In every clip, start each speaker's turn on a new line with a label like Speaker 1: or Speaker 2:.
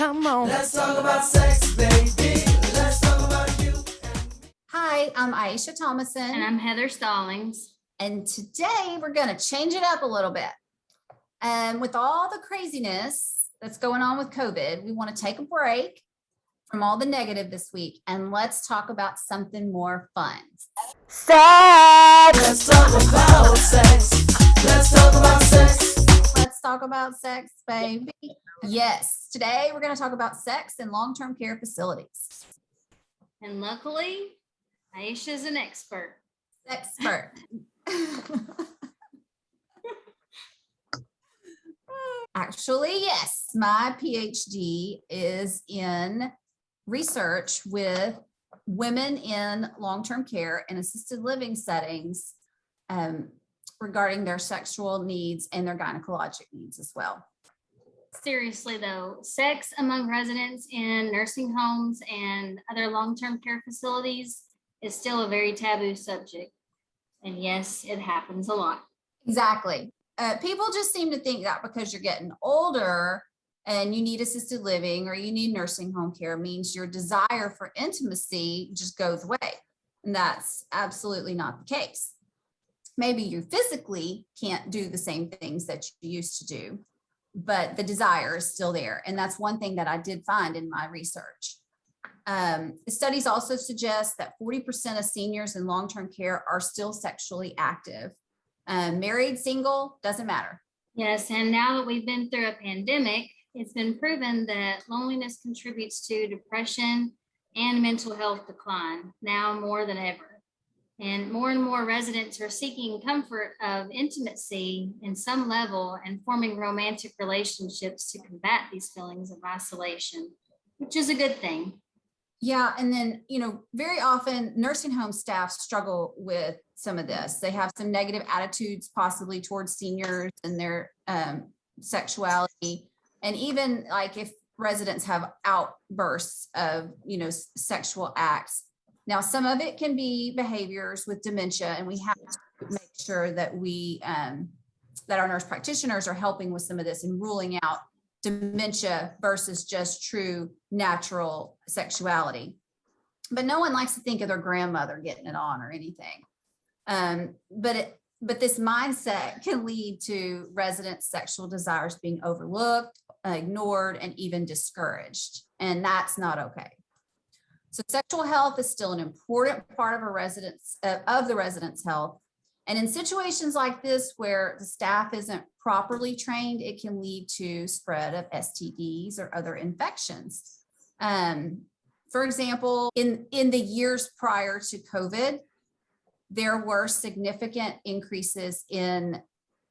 Speaker 1: Come on. Let's talk about sex, baby. Let's talk about you.
Speaker 2: Hi, I'm Ayasha Thomason.
Speaker 3: And I'm Heather Stallings.
Speaker 2: And today we're going to change it up a little bit. With all the craziness that's going on with COVID, we want to take a break from all the negative this week and let's talk about something more fun.
Speaker 1: Sex! Let's talk about sex. Let's talk about sex.
Speaker 2: Let's talk about sex, baby. Yes, today we're going to talk about sex in long-term care facilities.
Speaker 3: And luckily, Ayesha's an expert.
Speaker 2: Expert. Actually, yes, my PhD is in research with women in long-term care and assisted living settings regarding their sexual needs and their gynecologic needs as well.
Speaker 3: Seriously though, sex among residents in nursing homes and other long-term care facilities is still a very taboo subject. And yes, it happens a lot.
Speaker 2: Exactly. People just seem to think that because you're getting older and you need assisted living or you need nursing home care means your desire for intimacy just goes away. And that's absolutely not the case. Maybe you physically can't do the same things that you used to do, but the desire is still there. And that's one thing that I did find in my research. Studies also suggest that 40% of seniors in long-term care are still sexually active. Married, single, doesn't matter.
Speaker 3: Yes, and now that we've been through a pandemic, it's been proven that loneliness contributes to depression and mental health decline now more than ever. And more residents are seeking comfort of intimacy in some level and forming romantic relationships to combat these feelings of isolation, which is a good thing.
Speaker 2: Yeah. And then, very often nursing home staff struggle with some of this. They have some negative attitudes possibly towards seniors and their sexuality. And even like if residents have outbursts of, sexual acts. Now, some of it can be behaviors with dementia, and we have to make sure that that our nurse practitioners are helping with some of this and ruling out dementia versus just true natural sexuality. But no one likes to think of their grandmother getting it on or anything. But this mindset can lead to residents' sexual desires being overlooked, ignored, and even discouraged. And that's not okay. So sexual health is still an important part of the residents' health. And in situations like this, where the staff isn't properly trained, it can lead to spread of STDs or other infections. For example, in the years prior to COVID, there were significant increases in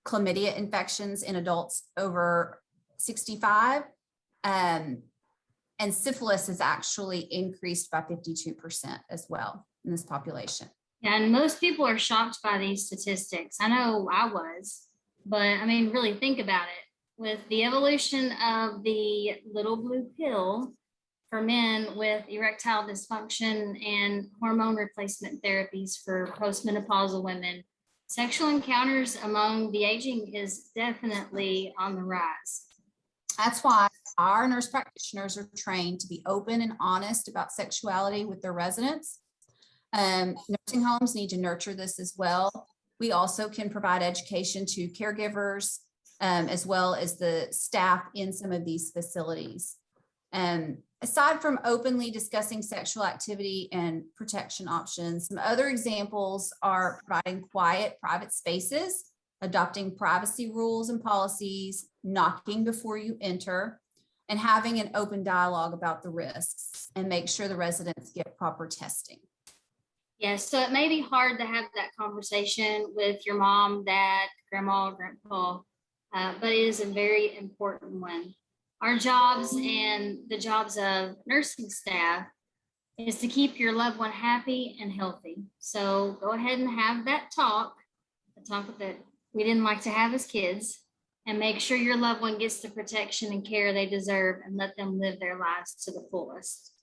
Speaker 2: chlamydia infections in adults over 65. And syphilis has actually increased by 52% as well in this population.
Speaker 3: Yeah, and most people are shocked by these statistics. I know I was, but really think about it. With the evolution of the little blue pill for men with erectile dysfunction and hormone replacement therapies for postmenopausal women, sexual encounters among the aging is definitely on the rise.
Speaker 2: That's why our nurse practitioners are trained to be open and honest about sexuality with their residents. Nursing homes need to nurture this as well. We also can provide education to caregivers as well as the staff in some of these facilities. Aside from openly discussing sexual activity and protection options, some other examples are providing quiet, private spaces, adopting privacy rules and policies, knocking before you enter, and having an open dialogue about the risks and make sure the residents get proper testing.
Speaker 3: Yes, so it may be hard to have that conversation with your mom, dad, grandma, grandpa, but it is a very important one. Our jobs and the jobs of nursing staff is to keep your loved one happy and healthy. So go ahead and have that talk, the talk that we didn't like to have as kids, and make sure your loved one gets the protection and care they deserve and let them live their lives to the fullest.